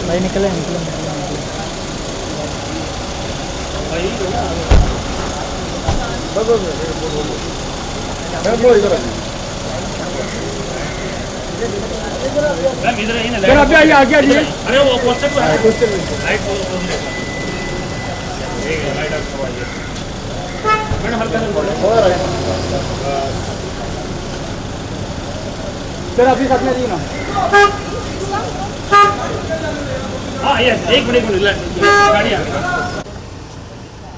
भाई निकले निकले निकले निकले। सर अभी आइए आगे आइए। अरे वो पोस्टर को लाइट मैडम हल्का सर अभी साथ में ना। हाँ यस एक मिनट गाड़ी आ गई।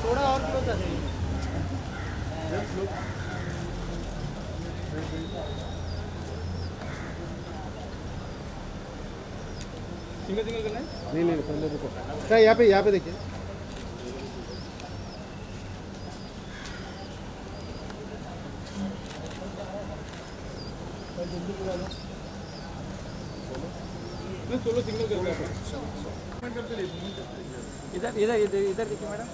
थोड़ा और क्लोज आ जाइए। सिंगल सिंगल करना है? नहीं पहले रुको सर, यहाँ पे देखिए। सोलो सिंगल करके इधर इधर इधर इधर देखिए मैडम।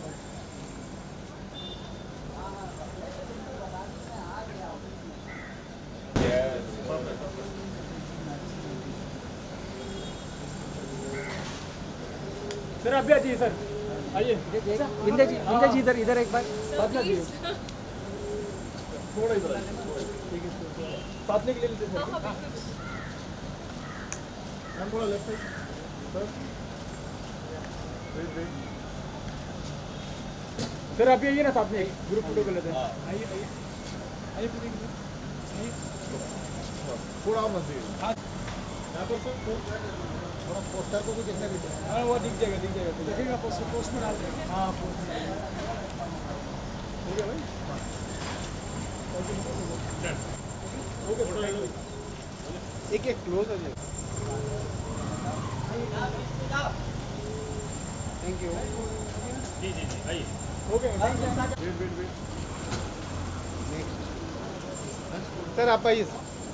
सर अभी आ जाइए सर, आइए। विंध्या जी इधर इधर एक बार साथ में आइए। थोड़ा इधर ठीक है, साथ में ले लेते सर। मैम थोड़ा लेफ्ट साइड सर। सर अभी आइए ना, साथ में ग्रुप फोटो कर लेते हैं। आइए आइए आइए आइए थोड़ा और नजदीक। यहाँ पर सर थोड़ा पोस्टर को भी देखना भी चाहिए। हाँ वो दिख जाएगा पोस्ट में डाल देंगे। हाँ पोस्ट में ठीक है भाई। ओके एक एक क्लोज हो जाए। Thank you. जी आइए। ओके वेट सर आप आइए।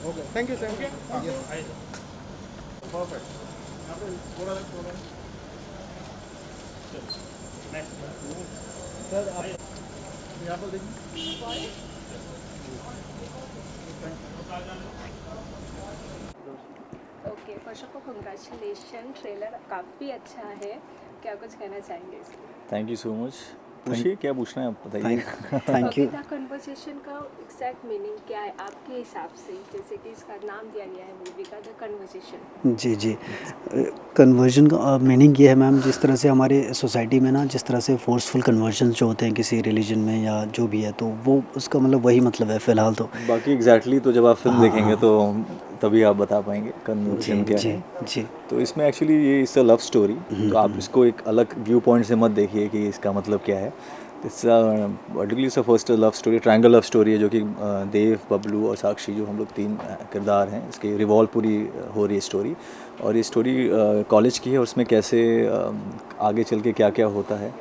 Okay thank you sir. Okay आइए परफेक्ट। यहाँ पे थोड़ा सर आप यहाँ पर देखिए। Okay first of all congratulation, trailer काफ़ी अच्छा है, क्या कुछ कहना चाहेंगे इसमें? Thank you so much. पूछिए क्या पूछना है आप बताइए। Thank you. द कन्वर्सेशन का एग्जैक्ट मीनिंग क्या है आपके हिसाब से, जैसे कि इसका नाम दिया गया है मूवी का द कन्वर्सेशन? जी कन्वर्जन का मीनिंग ये है मैम, जिस तरह से हमारे सोसाइटी में ना जिस तरह से फोर्सफुल कन्वर्जन जो होते हैं किसी रिलीजन में या जो भी है, तो वो उसका मतलब वही मतलब है फ़िलहाल तो। बाकी एग्जैक्टली तो जब आप फिल्म देखेंगे तो तभी आप बता पाएंगे जी कन्वर्सेशन क्या जी है। जी तो इसमें एक्चुअली ये इट्स अ लव स्टोरी, तो आप इसको एक अलग व्यू पॉइंट से मत देखिए कि इसका मतलब क्या है। It's particularly it's first love story, triangle love story है, जो कि देव, बबलू और साक्षी जो हम लोग तीन किरदार हैं, इसके रिवॉल्व पूरी हो रही है स्टोरी। और ये स्टोरी कॉलेज की है, और उसमें कैसे आगे चल के क्या क्या होता है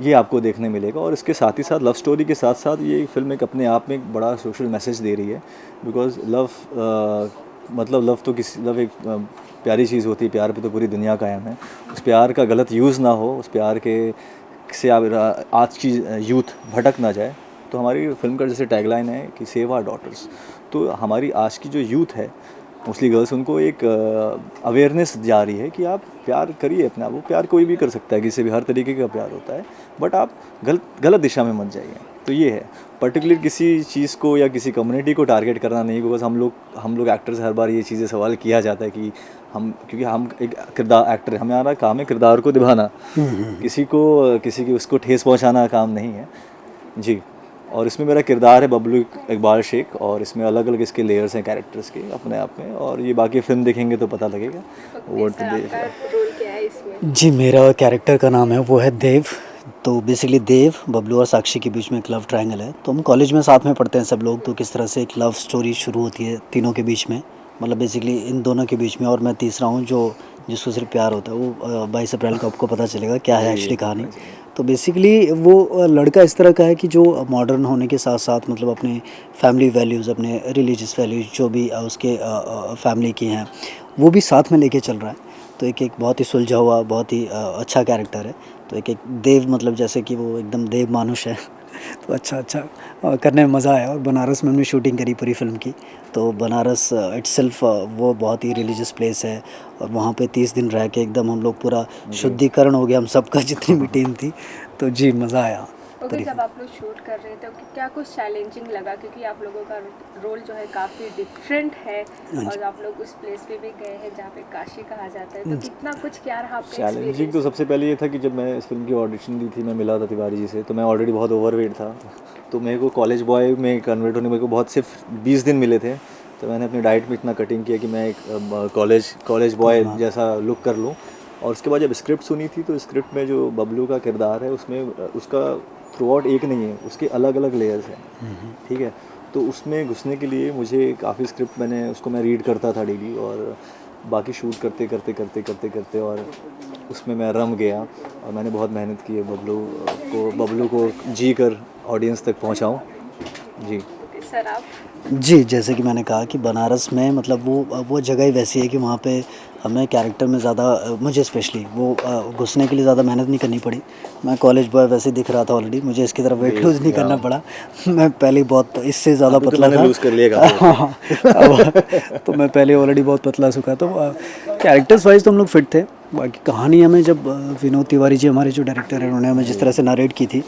ये आपको देखने मिलेगा। और इसके साथ ही साथ लव स्टोरी के साथ साथ ये फिल्म एक अपने आप में एक बड़ा सोशल मैसेज दे रही है। बिकॉज लव मतलब लव तो किसी लव एक प्यारी चीज़ होती है, प्यार पे तो पूरी दुनिया कायम है। उस प्यार का गलत यूज़ ना हो, उस प्यार के से आज की यूथ भटक ना जाए। तो हमारी फिल्म का जैसे टैगलाइन है कि सेव आवर डॉटर्स, तो हमारी आज की जो यूथ है मोस्टली गर्ल्स, उनको एक अवेयरनेस जा रही है कि आप प्यार करिए अपना। वो प्यार कोई भी कर सकता है, किसी भी हर तरीके का प्यार होता है, बट आप गलत दिशा में मत जाइए। तो ये है पर्टिकुलर किसी चीज़ को या किसी कम्युनिटी को टारगेट करना नहीं। बिकॉज हम लोग एक्टर्स हर बार ये चीज़ें सवाल किया जाता है कि क्योंकि हम एक किरदार एक्टर, हमारा काम है किरदार को निभाना, किसी की उसको ठेस पहुंचाना काम नहीं है जी। और इसमें मेरा किरदार है बबलू इकबाल शेख, और इसमें अलग अलग इसके लेयर्स हैं कैरेक्टर्स के अपने आप में, और ये बाकी फिल्म देखेंगे तो पता लगेगा। सर आपका रोल क्या है इसमें? जी मेरा कैरेक्टर का नाम है वो है देव। तो बेसिकली देव, बबलू और साक्षी के बीच में एक लव ट्रायंगल है। तो हम कॉलेज में साथ में पढ़ते हैं सब लोग, तो किस तरह से एक लव स्टोरी शुरू होती है तीनों के बीच में, मतलब बेसिकली इन दोनों के बीच में, और मैं तीसरा हूँ जो जिसको सिर्फ प्यार होता है। वो 22 अप्रैल को आपको पता चलेगा क्या है एक्चुअली कहानी। तो बेसिकली वो लड़का इस तरह का है कि जो मॉडर्न होने के साथ साथ मतलब अपने फैमिली वैल्यूज़, अपने रिलीजियस वैल्यूज़ जो भी उसके फैमिली की हैं, वो भी साथ में लेके चल रहा है। तो एक बहुत ही सुलझा हुआ, बहुत ही अच्छा कैरेक्टर है। तो एक देव मतलब जैसे कि वो एकदम देव मानुष है तो अच्छा करने में मज़ा आया। और बनारस में हमने शूटिंग करी पूरी फिल्म की। तो बनारस इटसेल्फ वो बहुत ही रिलीजियस प्लेस है और वहाँ पे 30 दिन रह के एकदम हम लोग पूरा शुद्धिकरण हो गया हम सबका, जितनी भी टीम थी। तो जी मज़ा आया। ओके, जब आप लोग शूट कर रहे थे तो क्या कुछ चैलेंजिंग लगा, क्योंकि आप लोगों का रोल जो है काफ़ी डिफरेंट है और आप लोग उस प्लेस पे भी गए हैं जहाँ पे काशी कहा जाता है, तो कितना कुछ क्या रहा आपका चैलेंजिंग एक्सपीरियंस? तो सबसे पहले ये था कि जब मैं इस फिल्म की ऑडिशन दी थी, मैं मिला था तिवारी जी से, तो मैं ऑलरेडी बहुत ओवरवेट था। तो मेरे को कॉलेज बॉय में कन्वर्ट होने मेरे को बहुत सिर्फ 20 दिन मिले थे। तो मैंने अपनी डाइट में इतना कटिंग किया कि मैं एक कॉलेज बॉय जैसा लुक कर लूँ। और उसके बाद जब स्क्रिप्ट सुनी थी तो स्क्रिप्ट में जो बबलू का किरदार है उसमें उसका थ्रू आउट एक नहीं है, उसके अलग अलग लेयर्स हैं। ठीक है, तो उसमें घुसने के लिए मुझे काफ़ी स्क्रिप्ट मैं रीड करता था डेली, और बाकी शूट करते और उसमें मैं रम गया। और मैंने बहुत मेहनत की है बबलू को जी कर ऑडियंस तक पहुंचाऊं। जी। सर आप? जी, जैसे कि मैंने कहा कि बनारस में मतलब वो जगह ही वैसी है कि वहाँ पे हमें कैरेक्टर में ज़्यादा मुझे स्पेशली वो घुसने के लिए ज़्यादा मेहनत नहीं करनी पड़ी। मैं कॉलेज बॉय वैसे ही दिख रहा था ऑलरेडी, मुझे इसकी तरफ वेट लूज़ नहीं करना पड़ा। मैं पहले ही बहुत इससे ज़्यादा अभी तो पतला मैंने था। लूज़ कर लिया काफ़ी। हाँ, तो मैं पहले ऑलरेडी बहुत पतला सूखा, तो कैरेक्टर्स वाइज तो हम लोग फिट थे। बाकी कहानी हमें जब विनोद तिवारी जी हमारे जो डायरेक्टर हैं उन्होंने हमें जिस तरह से नरेट की थी,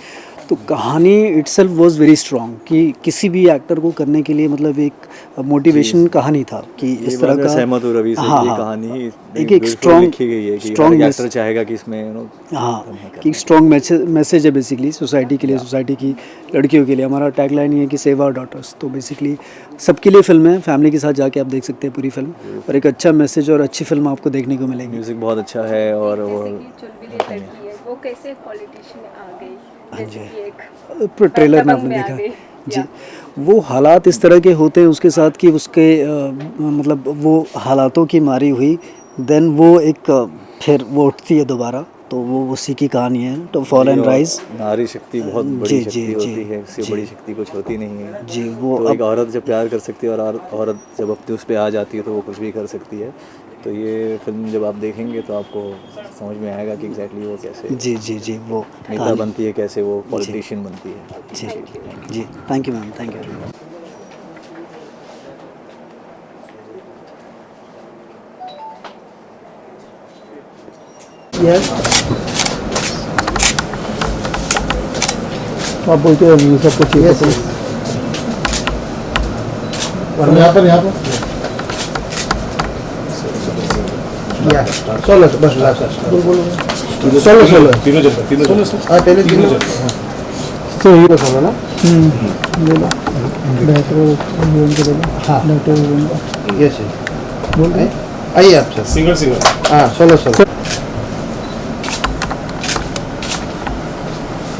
तो कहानी इटसेल्फ वाज वेरी स्ट्रॉन्ग कि किसी भी एक्टर को करने के लिए मतलब एक मोटिवेशन कहानी था कि ये इस तरह बात मैं का। सहमत हूँ रवि से। हाँ ये हाँ, कहानी ही एक बिल्कुल स्ट्रॉन्ग लिखी गई है कि हर स्ट्रॉन्ग एक एक्टर चाहेगा कि इसमें हाँ, कि एक स्ट्रॉन्ग मैसेज है बेसिकली सोसाइटी के लिए, सोसाइटी की लड़कियों के लिए। हमारा टैगलाइन ये है कि सेव आवर डॉटर्स। तो बेसिकली सबके लिए फिल्म है, फैमिली के साथ जाके आप देख सकते हैं पूरी फिल्म, और एक अच्छा मैसेज और अच्छी फिल्म आपको देखने को मिलेगी। म्यूज़िक बहुत अच्छा है और वो जैसे कि चुलबुली लड़की है, वो कैसे पॉलिटिशियन आ गई, जैसे कि एक ट्रेलर में दबंग आपने में आ देखा गई? जी, वो हालात इस तरह के होते हैं उसके साथ कि उसके मतलब वो हालातों की मारी हुई, देन वो एक फिर वो उठती है दोबारा। तो वो उसी की कहानी है, टू फॉल जी, एंड और राइज। नारी शक्ति बहुत बड़ी जी जी शक्ति जी होती है, इससे जी बड़ी शक्ति कुछ होती नहीं है। जी, वो तो एक अब औरत जब प्यार कर सकती है और औरत जब अपने उस पे आ जाती है तो वो कुछ भी कर सकती है। तो ये फिल्म जब आप देखेंगे तो आपको समझ में आएगा कि एग्जैक्टली वो कैसे जी जी जी, वो नेता कहानी। बनती है, कैसे वो जी पॉलिटिशियन बनती है। जी थैंक यू। जी, thank you ma'am, thank you. आप बोलते हो ये सब कुछ यहाँ पर सोलो बस सोलो तीनों हाँ पहले तीनों तो हीरो सोलो ना ले लो डायरेक्टर हीरोइन को ले लो। हाँ डायरेक्टर हीरोइन का यस बोल रहे आइए आप सर सिंगल हाँ सोलो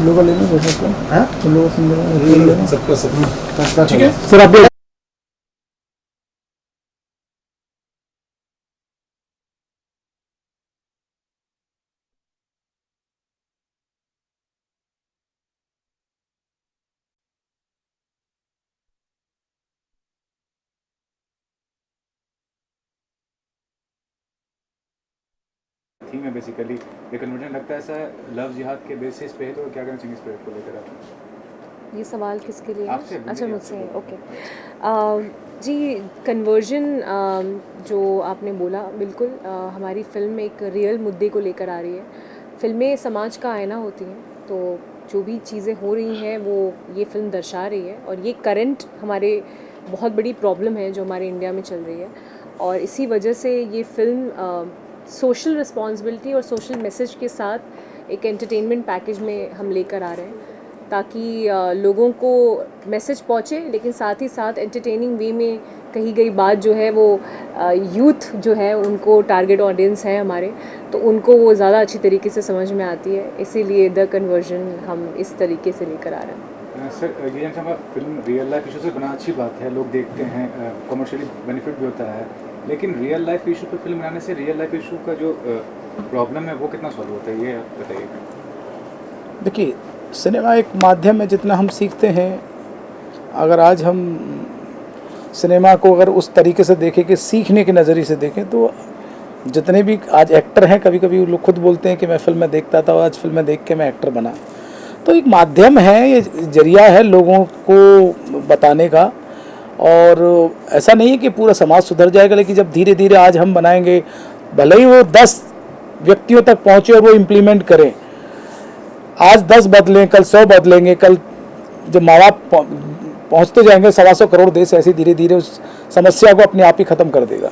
लोग लेना हो सकता है। हाँ लोग सिंगल लेना सबका ठीक है सर आप थीम है बेसिकली ये कन्वर्जन लगता है ऐसा लव जिहाद के बेसिस पे है, तो क्या कहना चाहिए इस प्रोजेक्ट को लेकर आप? ये सवाल किसके लिए आपसे, है? अच्छा बोलिए, मुझसे है, आपसे ओके। जी कन्वर्जन जो आपने बोला बिल्कुल हमारी फिल्म एक रियल मुद्दे को लेकर आ रही है। फिल्में समाज का आईना होती हैं, तो जो भी चीज़ें हो रही हैं वो ये फिल्म दर्शा रही है, और ये करंट हमारे बहुत बड़ी प्रॉब्लम है जो हमारे इंडिया में चल रही है। और इसी वजह से ये फिल्म सोशल रिस्पॉन्सिबिलिटी और सोशल मैसेज के साथ एक एंटरटेनमेंट पैकेज में हम लेकर आ रहे हैं, ताकि लोगों को मैसेज पहुँचे, लेकिन साथ ही साथ एंटरटेनिंग वे में कही गई बात जो है वो यूथ जो है उनको टारगेट ऑडियंस है हमारे, तो उनको वो ज़्यादा अच्छी तरीके से समझ में आती है। इसीलिए द कन्वर्जन हम इस तरीके से लेकर आ रहे हैं। सर ये हम फिल्म रियल लाइफ इशू से बना अच्छी बात है, लोग देखते हैं, कमर्शियली बेनिफिट भी होता है, लेकिन रियल लाइफ इशू पर फिल्म बनाने से रियल लाइफ इशू का जो प्रॉब्लम है वो कितना सॉल्व होता है, ये आप बताइए। देखिए सिनेमा एक माध्यम है, जितना हम सीखते हैं, अगर आज हम सिनेमा को अगर उस तरीके से देखें कि सीखने के नज़रिए से देखें, तो जितने भी आज एक्टर हैं, कभी कभी वो लोग खुद बोलते हैं कि मैं फिल्में देखता था और आज फिल्में देख के मैं एक्टर बना। तो एक माध्यम है, ये जरिया है लोगों को बताने का। और ऐसा नहीं है कि पूरा समाज सुधर जाएगा, लेकिन जब धीरे धीरे आज हम बनाएंगे, भले ही वो 10 व्यक्तियों तक पहुँचे और वो इम्प्लीमेंट करें, आज 10 बदलें, कल 100 बदलेंगे, कल जब माँ बाप पहुँचते जाएंगे 125 करोड़ देश, ऐसे धीरे धीरे उस समस्या को अपने आप ही ख़त्म कर देगा।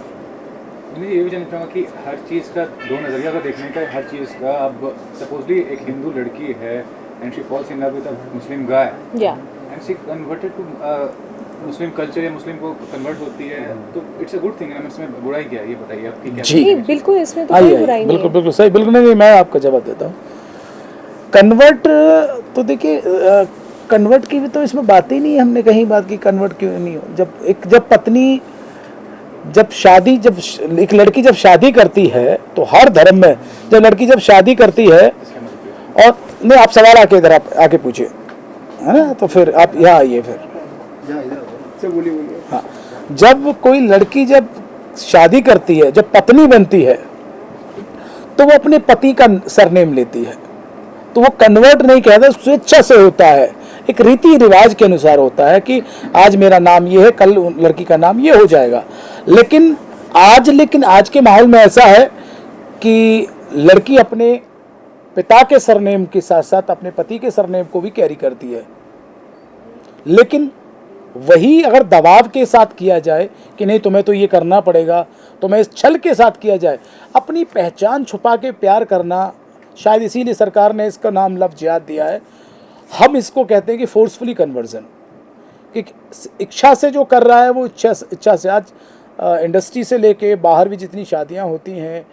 मैं ये भी जानना चाहूँगा कि हर चीज़ का दो नज़रिया का देखने का, हर चीज़ का। अब सपोजली एक हिंदू लड़की है and she falls in love with a Muslim guy and she converted to Muslim culture या मुस्लिम को कन्वर्ट होती है, तो इट्स अ गुड थिंग है। इसमें बुराई क्या है, ये बताइए आपकी क्या जी। नहीं, बिल्कुल इसमें तो कोई आइए, बुराई नहीं बिल्कुल है। बिल्कुल सही, बिल्कुल नहीं, मैं आपका जवाब देता हूँ। कन्वर्ट तो देखिए, कन्वर्ट की भी तो इसमें बात ही नहीं है, हमने कहीं बात की कन्वर्ट क्यों नहीं हो। जब पत्नी जब एक लड़की जब शादी करती है, तो हर धर्म में जब लड़की जब शादी करती है, और नहीं, आप सवाल आके इधर आप आके पूछिए, है ना, तो फिर आप यहाँ आइए फिर। हाँ, जब कोई लड़की जब शादी करती है, जब पत्नी बनती है, तो वो अपने पति का सरनेम लेती है, तो वो कन्वर्ट नहीं कहता, स्वेच्छा से होता है, एक रीति रिवाज के अनुसार होता है कि आज मेरा नाम ये है, कल लड़की का नाम ये हो जाएगा। लेकिन आज के माहौल में ऐसा है कि लड़की अपने पिता के सरनेम के साथ साथ अपने पति के सरनेम को भी कैरी करती है। लेकिन वही अगर दबाव के साथ किया जाए कि नहीं तुम्हें तो ये करना पड़ेगा, तुम्हें इस छल के साथ किया जाए, अपनी पहचान छुपा के प्यार करना, शायद इसीलिए सरकार ने इसका नाम लव जिहाद दिया है। हम इसको कहते हैं कि फोर्सफुली कन्वर्जन, कि इच्छा से जो कर रहा है वो इच्छा से। आज इंडस्ट्री से लेके बाहर भी जितनी शादियां होती हैं,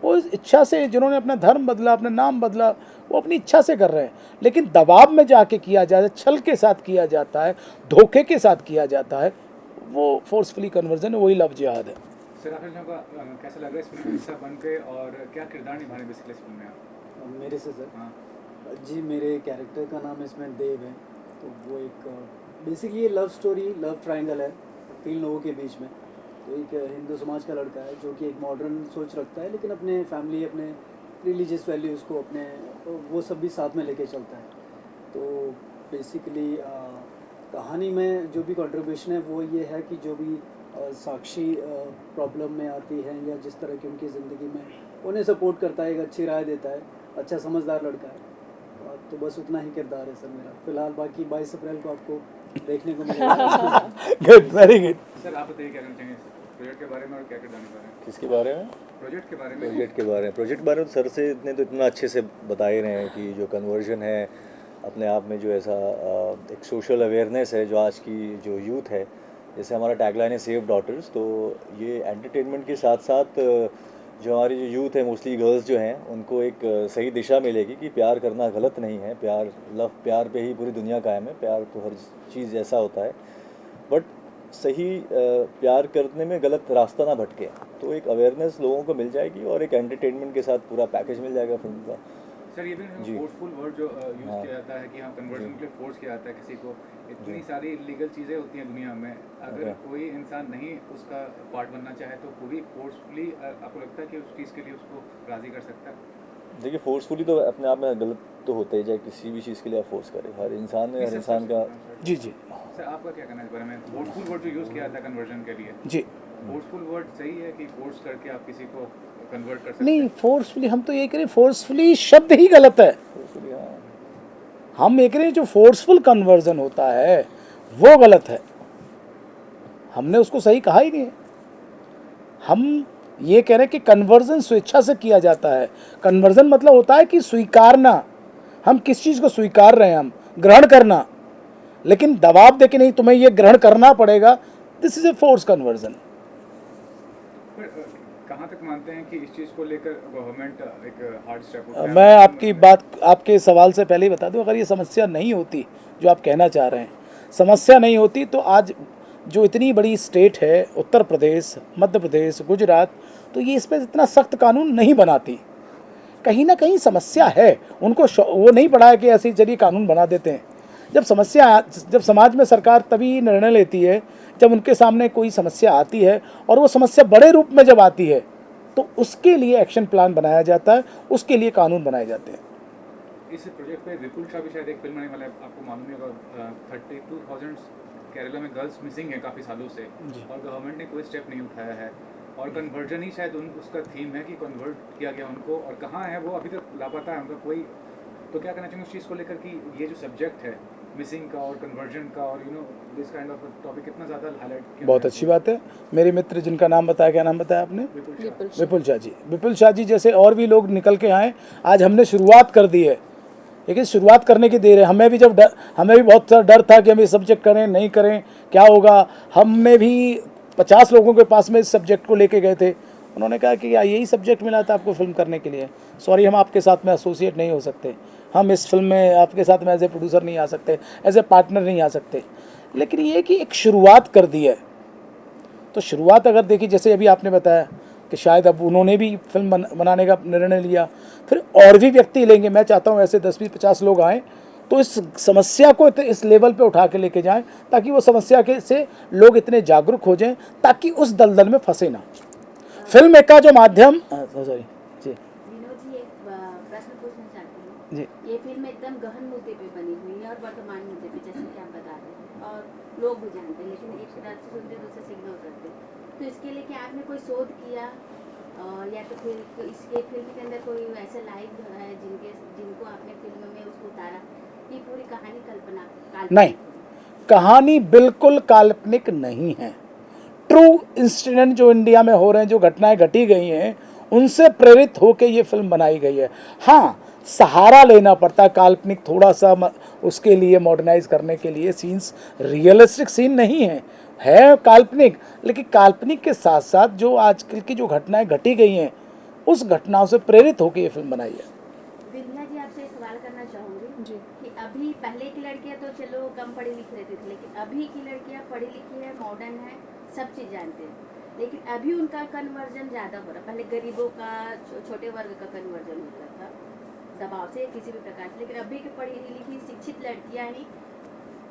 वो इच्छा से, जिन्होंने अपना धर्म बदला, अपना नाम बदला, वो अपनी इच्छा से कर रहे हैं। लेकिन दबाव में जाके किया जाता है, छल के साथ किया जाता है, धोखे के साथ किया जाता है, वो फोर्सफुली कन्वर्जन है, वही लव जिहाद है। सर आखिर कैसा लग रहा है इस फिल्म में हिस्सा बन के, और क्या किरदार निभाने बेसिकली इस फिल्म में आप? मेरे से सर, हाँ जी, मेरे कैरेक्टर का नाम इसमें देव है। तो वो एक बेसिकली ये लव स्टोरी, लव ट्रायंगल है 3 लोगों के बीच में। तो एक हिंदू समाज का लड़का है जो कि एक मॉडर्न सोच रखता है, लेकिन अपने फैमिली, अपने रिलीजियस वैल्यूज़ को, अपने वो सब भी साथ में लेके चलता है। तो बेसिकली कहानी में जो भी कंट्रीब्यूशन है वो ये है कि जो भी साक्षी प्रॉब्लम में आती है या जिस तरह की उनकी ज़िंदगी में, उन्हें सपोर्ट करता है, एक अच्छी राय देता है, अच्छा समझदार लड़का है। तो बस उतना ही किरदार है सर मेरा फिलहाल। बाकी 22 अप्रैल को आपको देखने को मिलेगा। Good, very good. सर आप बताइए क्या कहना चाहेंगे प्रोजेक्ट के बारे में, और क्या किरदार निभा रहे हैं? किसके बारे में? प्रोजेक्ट के बारे में। प्रोजेक्ट के बारे में तो सर से इतना अच्छे से बता ही रहे हैं कि जो कन्वर्जन है अपने आप में, जो ऐसा एक सोशल अवेयरनेस है जो आज की जो यूथ है, जैसे हमारा टैगलाइन है सेव डॉटर्स, तो ये एंटरटेनमेंट के साथ साथ जो हमारी जो यूथ है, मोस्टली गर्ल्स जो हैं, उनको एक सही दिशा मिलेगी कि प्यार करना गलत नहीं है, प्यार पे ही पूरी दुनिया कायम है, प्यार तो हर चीज़ जैसा होता है, बट सही प्यार करने में गलत रास्ता ना भटके। तो एक अवेयरनेस लोगों को मिल जाएगी और एक एंटरटेनमेंट के साथ पूरा पैकेज मिल जाएगा फिल्म का। सर ये भी जी। फोर्सफुल वर्ड जो यूज़ किया जाता है कि हाँ कन्वर्जन के लिए फोर्स किया जाता है किसी को, इतनी सारी लीगल चीज़ें होती हैं दुनिया में, अगर कोई इंसान नहीं उसका पार्ट बनना चाहे तो पूरी फोर्सफुली आपको लगता है कि उस चीज़ के लिए उसको राज़ी कर सकता है? देखिए, फोर्सफुली तो अपने आप में गलत तो होता ही, चाहे किसी भी चीज़ के लिए आप फोर्स करें, हर इंसान का। जी जी सर आपका क्या कहना है इस बारे में? फोर्सफुल वर्ड जो यूज़ किया जाता है कन्वर्जन के लिए, जी। फोर्सफुल वर्ड सही है कि फोर्स करके आप किसी को कन्वर्ट कर सकते नहीं, फोर्सफुली हम तो ये करें, फोर्सफुली शब्द ही गलत है। फोर्सफुली, हाँ। हम ये करें जो फोर्सफुल कन्वर्जन होता है वो गलत है, हमने उसको सही कहा ही नहीं है। हम ये कह रहे हैं कि कन्वर्जन स्वेच्छा से किया जाता है। कन्वर्जन मतलब होता है कि स्वीकारना, हम किस चीज़ को स्वीकार रहे हैं, हम ग्रहण करना, लेकिन दबाव दे के नहीं तुम्हें ये ग्रहण करना पड़ेगा, this is a force conversion. कहाँ तक मानते हैं कि इस चीज़ को लेकर गवर्नमेंट एक हार्ड स्टेप उठाए? मैं आपकी बात, आपके सवाल से पहले ही बता दूं, अगर ये समस्या नहीं होती जो आप कहना चाह रहे हैं, समस्या नहीं होती तो आज जो इतनी बड़ी स्टेट है, उत्तर प्रदेश, मध्य प्रदेश, गुजरात, तो ये इस पर इतना सख्त कानून नहीं बनाती। कहीं ना कहीं समस्या है, उनको वो नहीं पड़ा है कि ऐसे चलिए कानून बना देते हैं। जब समाज में सरकार तभी निर्णय लेती है जब उनके सामने कोई समस्या आती है, और वो समस्या बड़े रूप में जब आती है तो उसके लिए एक्शन प्लान बनाया जाता है, उसके लिए कानून बनाए जाते हैं। इस प्रोजेक्ट पे विपुल शाह भी शायद एक फिल्म आने वाला है, आपको मालूम ही होगा। 32,000 केरला में गर्ल्स मिसिंग है काफ़ी सालों से, और गवर्नमेंट ने कोई स्टेप नहीं उठाया है, और कन्वर्जन ही शायद उसका थीम है कि कन्वर्ट किया गया उनको, और कहाँ है वो अभी तक लापता है उनका कोई। तो क्या कहना चाहेंगे उस चीज़ को लेकर कि ये जो सब्जेक्ट है मिसिंग का और कन्वर्जन का, और दिस काइंड ऑफ टॉपिक कितना ज़्यादा हाईलाइट किया। बहुत अच्छी बात है। मेरे मित्र जिनका नाम बताया, क्या नाम बताया आपने? विपुल शाह जी। विपुल शाह जी जैसे और भी लोग निकल के आए। आज हमने शुरुआत कर दी है, लेकिन शुरुआत करने की देर है। हमें भी हमें भी बहुत सारा डर था कि हम ये सब्जेक्ट करें नहीं करें, क्या होगा। हमने भी 50 लोगों के पास में इस सब्जेक्ट को लेके गए थे। उन्होंने कहा कि यही सब्जेक्ट मिला था आपको फिल्म करने के लिए, सॉरी हम आपके साथ में एसोसिएट नहीं हो सकते, हम इस फिल्म में आपके साथ में एज ए प्रोड्यूसर नहीं आ सकते, एज ए पार्टनर नहीं आ सकते। लेकिन ये कि एक शुरुआत कर दी है, तो शुरुआत अगर देखी, जैसे अभी आपने बताया कि शायद अब उन्होंने भी फिल्म बनाने का निर्णय लिया, फिर और भी व्यक्ति लेंगे। मैं चाहता हूँ ऐसे 10-20-50 लोग आएँ, तो इस समस्या को इस लेवल पे उठा के लेके जाएं, ताकि वो समस्या के से लोग इतने जागरूक हो जाएं, ताकि उस दलदल में फंसे ना। फिल्म का जो माध्यम, सॉरी जी विनोद जी, एक प्रश्न पूछना चाहती हूँ जी। ये फिल्म एकदम गहन मुद्दे पे बनी हुई है और वर्तमान मुद्दे पे, जैसे कि आप बता रहे हैं, और लोग भी जानते हैं, लेकिन एक तरह से सुनते दूसरे से इग्नोर करते हैं। तो इसके लिए क्या आपने कोई शोध किया, या तो फिर इसके फिल्म के अंदर कोई ऐसे लाइव है जिनको आपने फिल्म में उसको उतारा, ये पूरी कहानी कल्पना काल्पनिक नहीं, कहानी बिल्कुल काल्पनिक नहीं है। ट्रू इंसिडेंट जो इंडिया में हो रहे हैं, जो घटनाएं घटी गई हैं, उनसे प्रेरित होकर ये फिल्म बनाई गई है। हाँ, सहारा लेना पड़ता है काल्पनिक थोड़ा सा उसके लिए, मॉडर्नाइज करने के लिए। सीन्स रियलिस्टिक सीन नहीं है काल्पनिक, लेकिन काल्पनिक के साथ साथ जो आजकल की जो घटनाएं घटी गई हैं, उस घटनाओं से प्रेरित होकर ये फिल्म बनाई है। विद्या जी, आपसे सवाल करना चाहूँगी जी। कि अभी पहले की लड़कियाँ तो चलो कम पढ़ी लिखी रहती थी, लेकिन अभी की लड़कियाँ पढ़ी लिखी है, मॉडर्न है, सब चीज़ जानते हैं, लेकिन अभी उनका कन्वर्जन ज़्यादा हो रहा है। पहले गरीबों का, छोटे वर्ग का कन्वर्जन होता था दबाव से किसी भी प्रकार से, लेकिन अभी की पढ़ी लिखी शिक्षित लड़कियाँ ही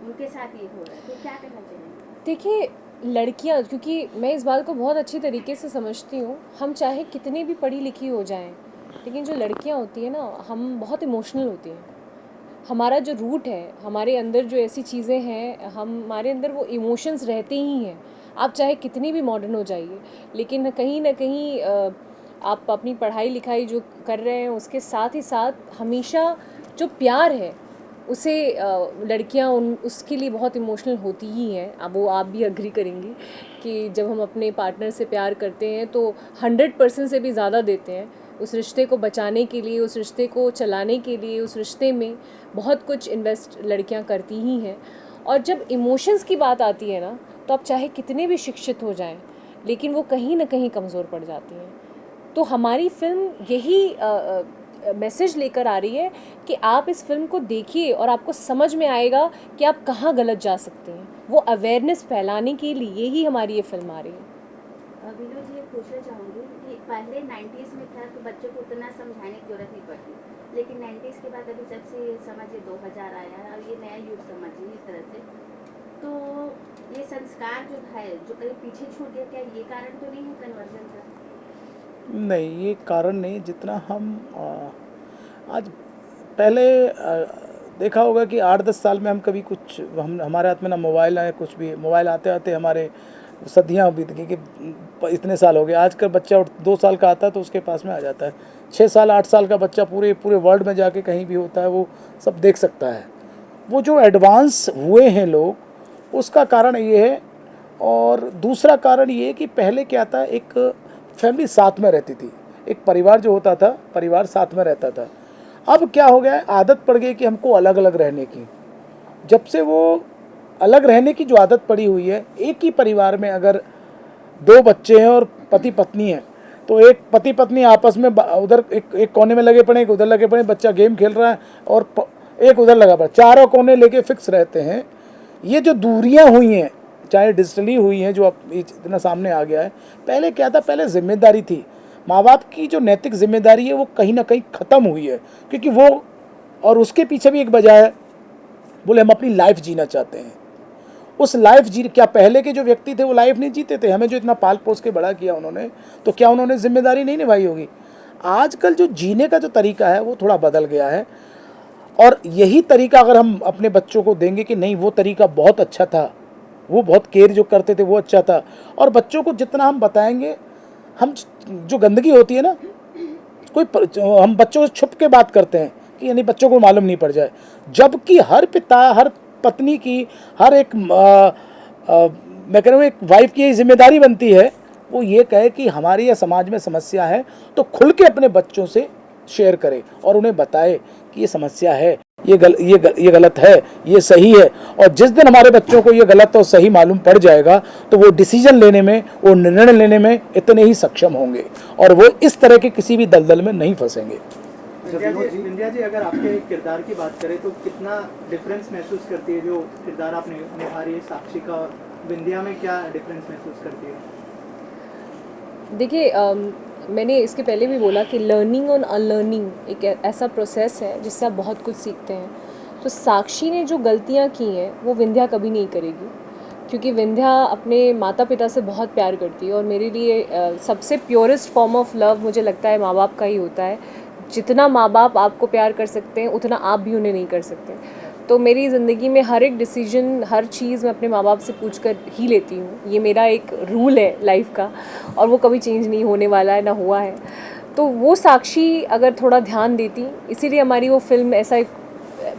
उनके साथ ये हो रहा है। तो क्या कहना चाहिए? देखिए, लड़कियां, क्योंकि मैं इस बात को बहुत अच्छी तरीके से समझती हूँ, हम चाहे कितनी भी पढ़ी लिखी हो जाएं, लेकिन जो लड़कियां होती हैं ना, हम बहुत इमोशनल होती हैं। हमारा जो रूट है, हमारे अंदर जो ऐसी चीज़ें हैं, हमारे अंदर वो इमोशंस रहते ही हैं। आप चाहे कितनी भी मॉडर्न हो जाइए, लेकिन कहीं ना कहीं आप अपनी पढ़ाई लिखाई जो कर रहे हैं, उसके साथ ही साथ हमेशा जो प्यार है उसे लड़कियां उसके लिए बहुत इमोशनल होती ही हैं। अब वो आप भी अग्री करेंगी कि जब हम अपने पार्टनर से प्यार करते हैं तो 100% से भी ज़्यादा देते हैं उस रिश्ते को बचाने के लिए, उस रिश्ते को चलाने के लिए। उस रिश्ते में बहुत कुछ इन्वेस्ट लड़कियां करती ही हैं। और जब इमोशंस की बात आती है ना, तो आप चाहे कितने भी शिक्षित हो जाएं, लेकिन वो कहीं ना कहीं कमज़ोर पड़ जाती हैं। तो हमारी फिल्म यही मैसेज लेकर आ रही है कि आप इस फिल्म को देखिए और आपको समझ में आएगा कि आप कहाँ गलत जा सकते हैं। वो अवेयरनेस फैलाने के लिए ही हमारी ये फिल्म आ रही है। विनोद जी, ये पूछना चाहूँगी कि पहले 90s में था तो बच्चों को उतना समझाने की जरूरत नहीं पड़ती, लेकिन 90s के बाद अभी जब से समझिए 2000 आया है और ये नया युग समझिए इस तरह से, तो ये संस्कार जो है जो कहीं पीछे छूट गया, क्या ये कारण तो नहीं है कन्वर्जन का? नहीं, ये कारण नहीं। जितना हम आज पहले देखा होगा कि 8-10 साल में हम कभी कुछ, हमारे हाथ में ना मोबाइल आए, कुछ भी। मोबाइल आते आते हमारे सदियाँ बीत गई कि इतने साल हो गए। आजकल बच्चा 2 साल का आता है तो उसके पास में आ जाता है। 6 साल 8 साल का बच्चा पूरे वर्ल्ड में जाके कहीं भी होता है वो सब देख सकता है। वो जो एडवांस हुए हैं लोग, उसका कारण ये है। और दूसरा कारण ये है कि पहले क्या था, एक फैमिली साथ में रहती थी, एक परिवार जो होता था, परिवार साथ में रहता था। अब क्या हो गया है, आदत पड़ गई कि हमको अलग अलग रहने की। जब से वो अलग रहने की जो आदत पड़ी हुई है, एक ही परिवार में अगर 2 बच्चे हैं और पति पत्नी हैं, तो एक पति पत्नी आपस में उधर एक कोने में लगे पड़े, एक उधर लगे पड़े, बच्चा गेम खेल रहा है और एक उधर लगा पड़ा, चारों कोने लेके फिक्स रहते हैं। ये जो दूरियां हुई हैं, चाहे डिजिटली हुई हैं, जो अब इतना सामने आ गया है। पहले क्या था, पहले जिम्मेदारी थी, माँ बाप की जो नैतिक जिम्मेदारी है वो कहीं ना कहीं ख़त्म हुई है, क्योंकि वो, और उसके पीछे भी एक वजह है, बोले हम अपनी लाइफ जीना चाहते हैं। उस लाइफ क्या पहले के जो व्यक्ति थे वो लाइफ नहीं जीते थे? हमें जो इतना पाल पोस के बड़ा किया उन्होंने, तो क्या उन्होंने जिम्मेदारी नहीं निभाई होगी? आजकल जो जीने का जो तरीका है वो थोड़ा बदल गया है। और यही तरीका अगर हम अपने बच्चों को देंगे कि नहीं वो तरीका बहुत अच्छा था, वो बहुत केयर जो करते थे वो अच्छा था, और बच्चों को जितना हम बताएंगे, हम जो गंदगी होती है ना, हम बच्चों से छुप के बात करते हैं कि यानी बच्चों को मालूम नहीं पड़ जाए, जबकि हर पिता, हर पत्नी की, हर एक मैं कह रहा हूँ एक वाइफ की जिम्मेदारी बनती है वो ये कहे कि हमारी या समाज में समस्या है तो खुल के अपने बच्चों से शेयर करे और उन्हें बताए कि ये समस्या है, ये गलत है, ये सही है। और जिस दिन हमारे बच्चों को ये गलत और सही मालूम पड़ जाएगा तो वो डिसीजन लेने में, वो निर्णय लेने में इतने ही सक्षम होंगे और वो इस तरह के किसी भी दलदल में नहीं फंसेंगे। विंध्या जी, अगर आपके किरदार की बात करें तो कितना डिफरेंस महसूस करती है जो किरदार आपने निभा रही है साक्षी का, और विंध्या में क्या डिफरेंस महसूस करती है? देखिए, मैंने इसके पहले भी बोला कि लर्निंग और अनलर्निंग एक ऐसा प्रोसेस है जिससे आप बहुत कुछ सीखते हैं। तो साक्षी ने जो गलतियाँ की हैं वो विंध्या कभी नहीं करेगी, क्योंकि विंध्या अपने माता पिता से बहुत प्यार करती है और मेरे लिए सबसे प्योरेस्ट फॉर्म ऑफ लव मुझे लगता है माँ बाप का ही होता है। जितना माँ बाप आपको प्यार कर सकते हैं उतना आप भी उन्हें नहीं कर सकते। तो मेरी ज़िंदगी में हर एक डिसीजन, हर चीज़ मैं अपने माँ बाप से पूछ कर ही लेती हूँ। ये मेरा एक रूल है लाइफ का और वो कभी चेंज नहीं होने वाला है, ना हुआ है। तो वो साक्षी अगर थोड़ा ध्यान देती, इसीलिए हमारी वो फिल्म ऐसा एक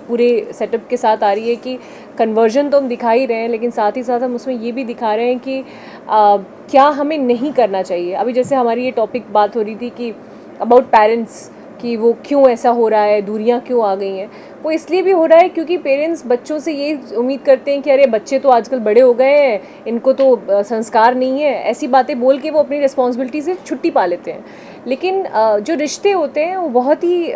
पूरे सेटअप के साथ आ रही है कि कन्वर्जन तो हम दिखा ही रहे हैं, लेकिन साथ ही साथ हम उसमें ये भी दिखा रहे हैं कि क्या हमें नहीं करना चाहिए। अभी जैसे हमारी ये टॉपिक बात हो रही थी कि अबाउट पेरेंट्स, कि वो क्यों ऐसा हो रहा है, दूरियां क्यों आ गई हैं। वो इसलिए भी हो रहा है क्योंकि पेरेंट्स बच्चों से ये उम्मीद करते हैं कि अरे बच्चे तो आजकल बड़े हो गए हैं, इनको तो संस्कार नहीं है, ऐसी बातें बोल के वो अपनी रिस्पॉन्सिबिलिटी से छुट्टी पा लेते हैं। लेकिन जो रिश्ते होते हैं वो बहुत ही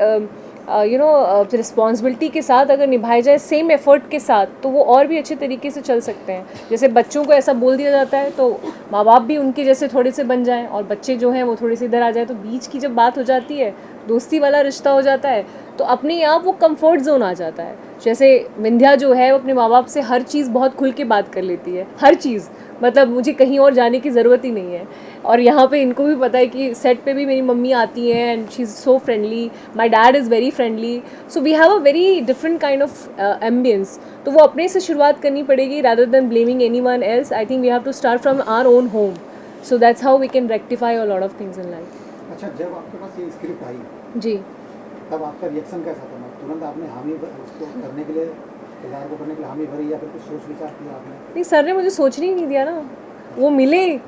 रिस्पॉन्सिबिलिटी के साथ अगर निभाए जाए, सेम एफर्ट के साथ, तो वो और भी अच्छे तरीके से चल सकते हैं। जैसे बच्चों को ऐसा बोल दिया जाता है तो माँ बाप भी उनके जैसे थोड़े से बन जाएं और बच्चे जो हैं वो थोड़े से इधर आ जाए, तो बीच की जब बात हो जाती है, दोस्ती वाला रिश्ता हो जाता है, तो अपने आप वो कंफर्ट जोन आ जाता है। जैसे विंध्या जो है वो अपने माँ बाप से हर चीज़ बहुत खुल के बात कर लेती है, हर चीज़, मतलब मुझे कहीं और जाने की ज़रूरत ही नहीं है। और यहाँ पे इनको भी पता है कि सेट पे भी मेरी मम्मी आती हैं and she is so friendly, my dad is very friendly, so we have a very different kind of ambience. तो वो अपने से शुरुआत करनी पड़ेगी rather than blaming anyone else. I think we have to start from our own home, so that's how we can rectify a lot of things in life. अच्छा, जब आपके पास ये स्क्रिप्ट आई जी, तब आपका रिएक्शन कैसा था? तुरंत आपने हामी उसको करने के लिए, किरदार को करने के लिए हामी भरी या फिर कुछ सोच विचार किया आपने? नहीं, सर ने मुझे सोचने ही नहीं दिया ना। वो मिले,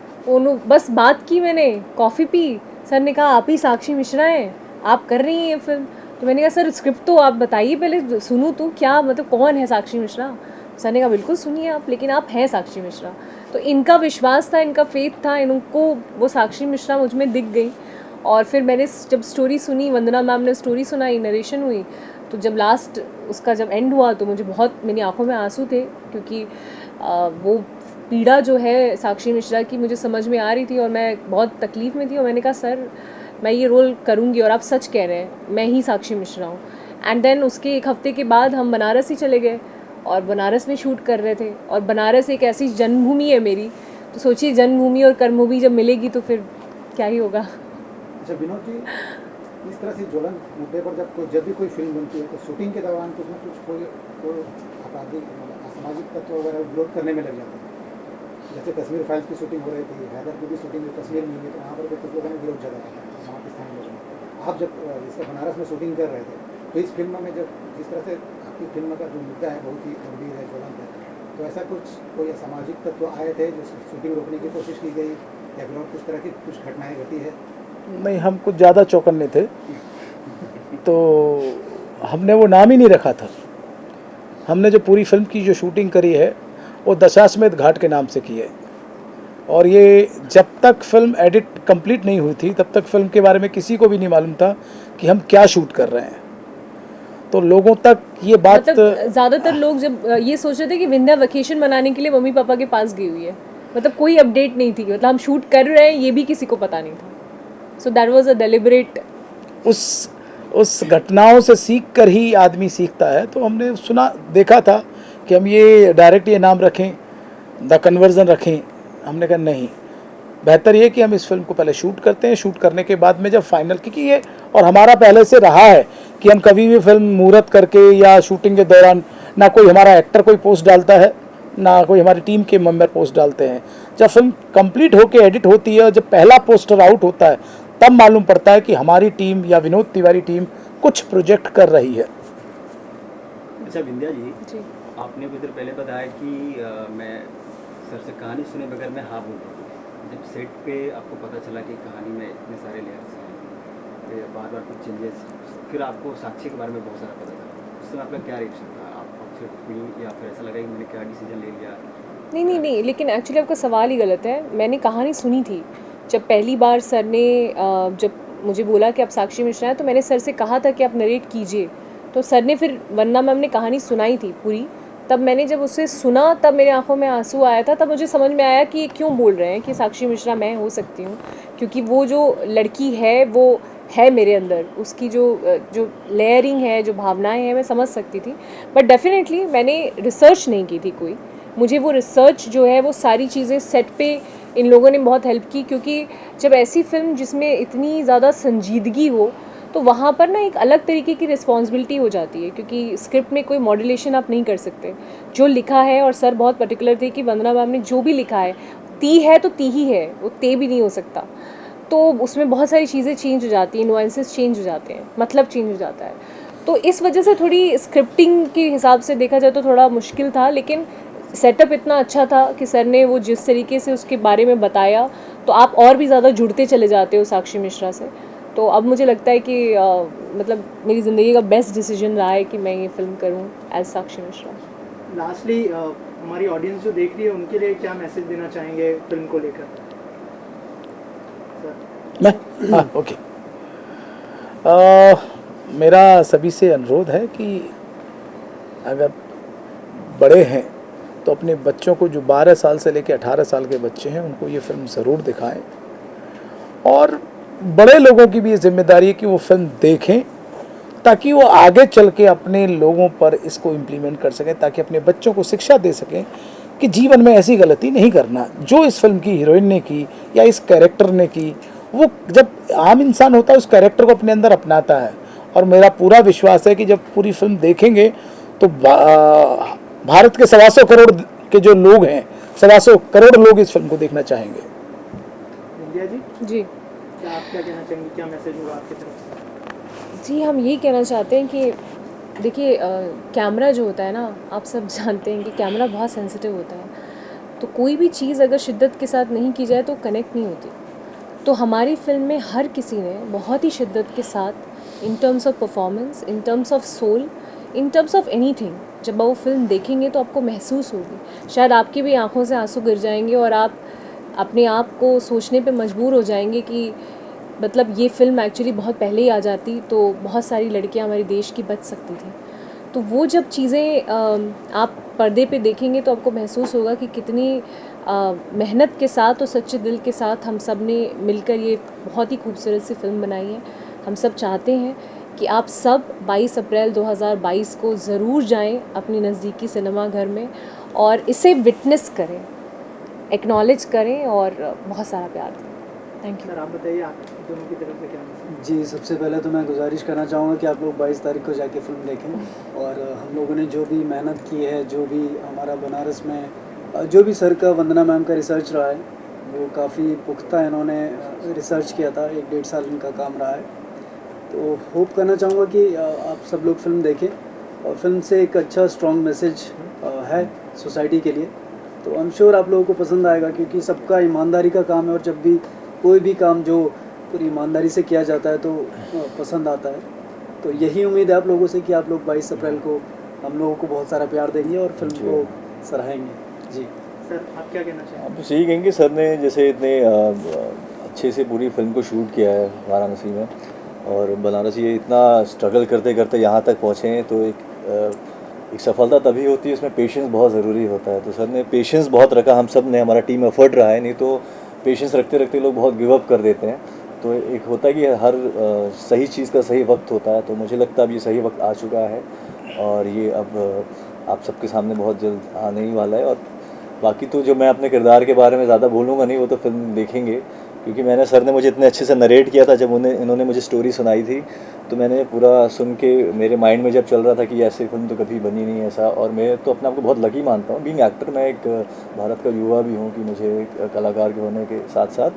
बस बात की, मैंने कॉफ़ी पी, सर ने कहा आप ही साक्षी मिश्रा हैं, आप कर रही हैं ये फिल्म। तो मैंने कहा सर स्क्रिप्ट तो आप बताइए पहले, सुनूँ तो, क्या मतलब कौन है साक्षी मिश्रा? सर ने कहा बिल्कुल सुनिए आप, लेकिन आप हैं साक्षी मिश्रा। तो इनका विश्वास था, इनका फेथ था, इनको वो साक्षी मिश्रा मुझ में दिख गई। और फिर मैंने जब स्टोरी सुनी, वंदना मैम ने स्टोरी सुनाई, नरेशन हुई, तो जब लास्ट उसका जब एंड हुआ तो मुझे बहुत, मेरी आंखों में आंसू थे, क्योंकि वो पीड़ा जो है साक्षी मिश्रा की मुझे समझ में आ रही थी और मैं बहुत तकलीफ़ में थी। और मैंने कहा सर मैं ये रोल करूँगी और आप सच कह रहे हैं, मैं ही साक्षी मिश्रा हूँ। एंड देन उसके एक हफ़्ते के बाद हम बनारस ही चले गए और बनारस में शूट कर रहे थे। और बनारस एक ऐसी जन्मभूमि है मेरी, तो सोचिए जन्मभूमि और कर्मभूमि जब मिलेगी तो फिर क्या ही होगा। अच्छा विनोद जी, इस तरह से ज्वलन मुद्दे पर जब भी कोई फिल्म बनती है तो शूटिंग के दौरान कुछ ना कुछ कोई आपराधिक असामाजिक तत्व वगैरह विरोध करने में लग जाते हैं। जैसे कश्मीर फाइल्स की शूटिंग हो रही थी, हैदर की भी शूटिंग कश्मीर में हुई, तो वहाँ पर भी कुछ लोगों ने विरोध जताया था, वहाँ के स्थानीय लोगों ने। आप जब इसका बनारस में शूटिंग कर रहे थे तो इस फिल्म में जब जिस तरह से आपकी फिल्म का जो मुद्दा है बहुत ही गंभीर है, ज्वलंत है, तो ऐसा कोई असामाजिक तत्व आए थे जो शूटिंग रोकने की कोशिश की गई या फिर और कुछ तरह की कुछ घटनाएँ घटी है? नहीं, हम कुछ ज़्यादा चौकन्ने थे तो हमने वो नाम ही नहीं रखा था। हमने जो पूरी फिल्म की जो शूटिंग करी है वो दशाश्वमेध घाट के नाम से की है, और ये जब तक फिल्म एडिट कंप्लीट नहीं हुई थी तब तक फिल्म के बारे में किसी को भी नहीं मालूम था कि हम क्या शूट कर रहे हैं। तो लोगों तक ये बात, मतलब ज़्यादातर लोग जब ये सोच रहे थे कि विंध्या वेकेशन मनाने के लिए मम्मी पापा के पास गई हुई है, मतलब कोई अपडेट नहीं थी, मतलब हम शूट कर रहे हैं ये भी किसी को पता नहीं था। So that was a deliberate. उस घटनाओं से सीख कर ही आदमी सीखता है। तो हमने सुना, देखा था कि हम ये डायरेक्ट ये नाम रखें, द कन्वर्जन रखें। हमने कहा नहीं, बेहतर ये कि हम इस फिल्म को पहले शूट करते हैं, शूट करने के बाद में जब फाइनल, क्योंकि ये और हमारा पहले से रहा है कि हम कभी भी फिल्म मुहूर्त करके या शूटिंग के दौरान ना कोई हमारा एक्टर कोई पोस्ट डालता है, ना कोई हमारी टीम के मेंबर पोस्ट डालते हैं। जब फिल्म कंप्लीट होके एडिट होती है, जब पहला पोस्टर आउट होता है, तब मालूम पड़ता है कि हमारी टीम या विनोद तिवारी टीम कुछ प्रोजेक्ट कर रही है। अच्छा विंध्या जी, जी आपने कुछ देर पहले बताया कि मैं सर से कहानी सुने बगैर मैं हाँ बोल रहा हूँ। जब सेट पे आपको पता चला कि कहानी में इतने सारे लेयर्स हैं, बार बार कुछ चेंजेस, फिर आपको साक्षी के बारे में बहुत सारा पता चला, उस समय आपका क्या रिएक्शन था? आप अपसेट हुई या फिर ऐसा लगा कि मैंने क्या डिसीजन ले लिया? नहीं, लेकिन एक्चुअली आपका सवाल ही गलत है। मैंने कहानी सुनी थी जब पहली बार सर ने जब मुझे बोला कि आप साक्षी मिश्रा हैं, तो मैंने सर से कहा था कि आप नरेट कीजिए, तो सर ने फिर वंदना मैम ने कहानी सुनाई थी पूरी। तब मैंने जब उसे सुना तब मेरे आंखों में आंसू आया था, तब मुझे समझ में आया कि ये क्यों बोल रहे हैं कि साक्षी मिश्रा मैं हो सकती हूँ, क्योंकि वो जो लड़की है वो है मेरे अंदर, उसकी जो लेयरिंग है, जो भावनाएं हैं, मैं समझ सकती थी। बट डेफिनेटली मैंने रिसर्च नहीं की थी कोई, मुझे वो रिसर्च जो है वो सारी चीज़ें सेट पे इन लोगों ने बहुत हेल्प की, क्योंकि जब ऐसी फिल्म जिसमें इतनी ज़्यादा संजीदगी हो तो वहाँ पर ना एक अलग तरीके की रिस्पॉन्सिबिलिटी हो जाती है, क्योंकि स्क्रिप्ट में कोई मॉड्यूलेशन आप नहीं कर सकते। जो लिखा है, और सर बहुत पर्टिकुलर थे कि वंदना मैम ने जो भी लिखा है, ती है तो ती ही है, वो ते भी नहीं हो सकता। तो उसमें बहुत सारी चीज़ें चेंज हो जाती हैं, नुआंसेस चेंज हो जाते हैं, मतलब चेंज हो जाता है। तो इस वजह से थोड़ी स्क्रिप्टिंग के हिसाब से देखा जाए तो थोड़ा मुश्किल था, लेकिन सेटअप इतना अच्छा था कि सर ने वो जिस तरीके से उसके बारे में बताया, तो आप और भी ज़्यादा जुड़ते चले जाते हो साक्षी मिश्रा से। तो अब मुझे लगता है कि मतलब मेरी ज़िंदगी का बेस्ट डिसीजन रहा है कि मैं ये फ़िल्म करूँ एज साक्षी मिश्रा। लास्टली हमारी ऑडियंस जो देख रही है उनके लिए क्या मैसेज देना चाहेंगे फिल्म को लेकर? मैं हाँ ओके, मेरा सभी से अनुरोध है कि अगर बड़े हैं तो अपने बच्चों को, जो 12 साल से लेकर 18 साल के बच्चे हैं, उनको ये फिल्म ज़रूर दिखाएं। और बड़े लोगों की भी ये जिम्मेदारी है कि वो फिल्म देखें, ताकि वो आगे चल के अपने लोगों पर इसको इम्प्लीमेंट कर सकें, ताकि अपने बच्चों को शिक्षा दे सकें कि जीवन में ऐसी गलती नहीं करना जो इस फिल्म की हीरोइन ने की या इस कैरेक्टर ने की। वो जब आम इंसान होता है उस कैरेक्टर को अपने अंदर अपनाता है, और मेरा पूरा विश्वास है कि जब पूरी फिल्म देखेंगे तो भारत के 125 करोड़ के जो लोग हैं, 125 करोड़ लोग इस फिल्म को देखना चाहेंगे। विंध्या जी, जी क्या आप क्या कहना चाहेंगे, क्या मैसेज होगा आपकी तरफ से? जी, हम यही कहना चाहते हैं कि देखिए, कैमरा जो होता है ना, आप सब जानते हैं कि कैमरा बहुत सेंसिटिव होता है, तो कोई भी चीज़ अगर शिद्दत के साथ नहीं की जाए तो कनेक्ट नहीं होती। तो हमारी फिल्म में हर किसी ने बहुत ही शिद्दत के साथ, in terms of performance, in terms of soul, in terms of anything, जब वो फिल्म देखेंगे तो आपको महसूस होगी, शायद आपकी भी आंखों से आंसू गिर जाएंगे और आप अपने आप को सोचने पे मजबूर हो जाएंगे कि मतलब ये फ़िल्म एक्चुअली बहुत पहले ही आ जाती तो बहुत सारी लड़कियां हमारे देश की बच सकती थी। तो वो जब चीज़ें आप पर्दे पे देखेंगे तो आपको महसूस होगा कि कितनी मेहनत के साथ और सच्चे दिल के साथ हम सब ने मिलकर ये बहुत ही खूबसूरत सी फिल्म बनाई है। हम सब चाहते हैं कि आप सब 22 अप्रैल 2022 को ज़रूर जाएं अपनी नज़दीकी सिनेमा घर में और इसे विटनेस करें, एक्नॉलेज करें और बहुत सारा प्यार दें। Thank you. सर आप बताइए, आप दोनों की तरफ से क्या मैसेज? जी, सबसे पहले तो मैं गुजारिश करना चाहूँगा कि आप लोग 22 तारीख को जाके फ़िल्म देखें। और हम लोगों ने जो भी मेहनत की है, जो भी हमारा बनारस में जो भी सर का, वंदना मैम का रिसर्च रहा है, वो काफ़ी पुख्ता इन्होंने रिसर्च किया था, 1-1.5 साल इनका काम रहा है। तो होप करना चाहूँगा कि आप सब लोग फिल्म देखें, और फिल्म से एक अच्छा स्ट्रॉन्ग मैसेज है सोसाइटी के लिए, तो आई एम श्योर आप लोगों को पसंद आएगा, क्योंकि सबका ईमानदारी का काम है, और जब भी कोई भी काम जो पूरी ईमानदारी से किया जाता है तो पसंद आता है। तो यही उम्मीद है आप लोगों से कि आप लोग 22 अप्रैल को हम लोगों को बहुत सारा प्यार देंगे और फिल्म को सराहेंगे। जी सर आप क्या कहना चाहेंगे? आप बस यही कहेंगे, सर ने जैसे इतने अच्छे से पूरी फिल्म को शूट किया है वाराणसी में, और बनारस ये इतना स्ट्रगल करते करते यहाँ तक पहुँचे हैं, तो एक सफलता तभी होती है, उसमें पेशेंस बहुत ज़रूरी होता है। तो सर ने पेशेंस बहुत रखा, हम सब ने, हमारा टीम एफर्ट रहा है, नहीं तो पेशेंस रखते रखते लोग बहुत गिव अप कर देते हैं। तो एक होता है कि हर सही चीज़ का सही वक्त होता है, तो मुझे लगता है अब ये सही वक्त आ चुका है, और ये अब आप सबके सामने बहुत जल्द आने ही वाला है। और बाकी तो जो मैं अपने किरदार के बारे में ज़्यादा बोलूँगा नहीं, वो तो फिल्म देखेंगे, क्योंकि मैंने सर ने मुझे इतने अच्छे से नरेट किया था जब इन्होंने मुझे स्टोरी सुनाई थी, तो मैंने पूरा सुन के मेरे माइंड में जब चल रहा था कि ऐसी फिल्म तो कभी बनी नहीं ऐसा। और मैं तो अपने आप को बहुत लकी मानता हूँ बीइंग एक्टर। मैं एक भारत का युवा भी हूँ कि मुझे एक कलाकार के होने के साथ साथ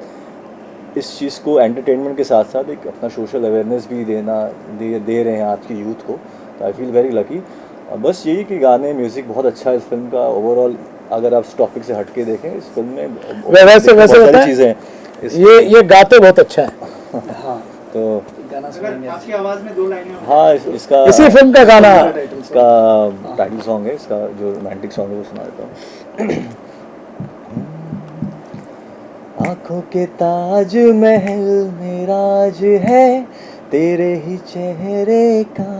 इस चीज़ को एंटरटेनमेंट के साथ साथ एक अपना सोशल अवेयरनेस भी दे रहे हैं आज की यूथ को। तो आई फील वेरी लकी। बस यही कि गाने म्यूज़िक बहुत अच्छा है इस फिल्म का ओवरऑल। अगर आप इस टॉपिक से हट के देखें इस फिल्म में वैसे बहुत सारी बताएं, चीज़ें हैं ये गाते बहुत अच्छा है। तो अगर आपकी आवाज़ में 2 लाइनें हो। हाँ इसका इसी फिल्म का गाना इसका टाइटल सॉन्ग है, इसका जो रोमांटिक सॉन्ग है वो सुना देता हूँ। आँखों के ताज महल में राज है तेरे ही चेहरे का,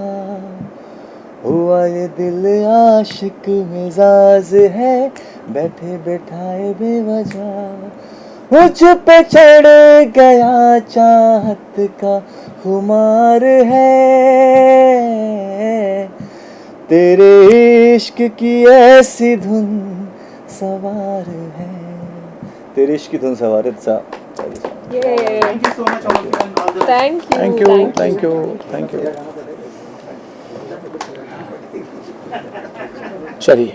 हुआ ये दिल आशिक मिजाज है बैठे बैठाए बेवजह, मुझ पे चढ़ गया चाहत का खुमार है, तेरे इश्क की ऐसी धुन सवार है, तेरे इश्क की धुन सवार है। Thank you so much all of you and all the thank you thank you thank you thank you. चलिए।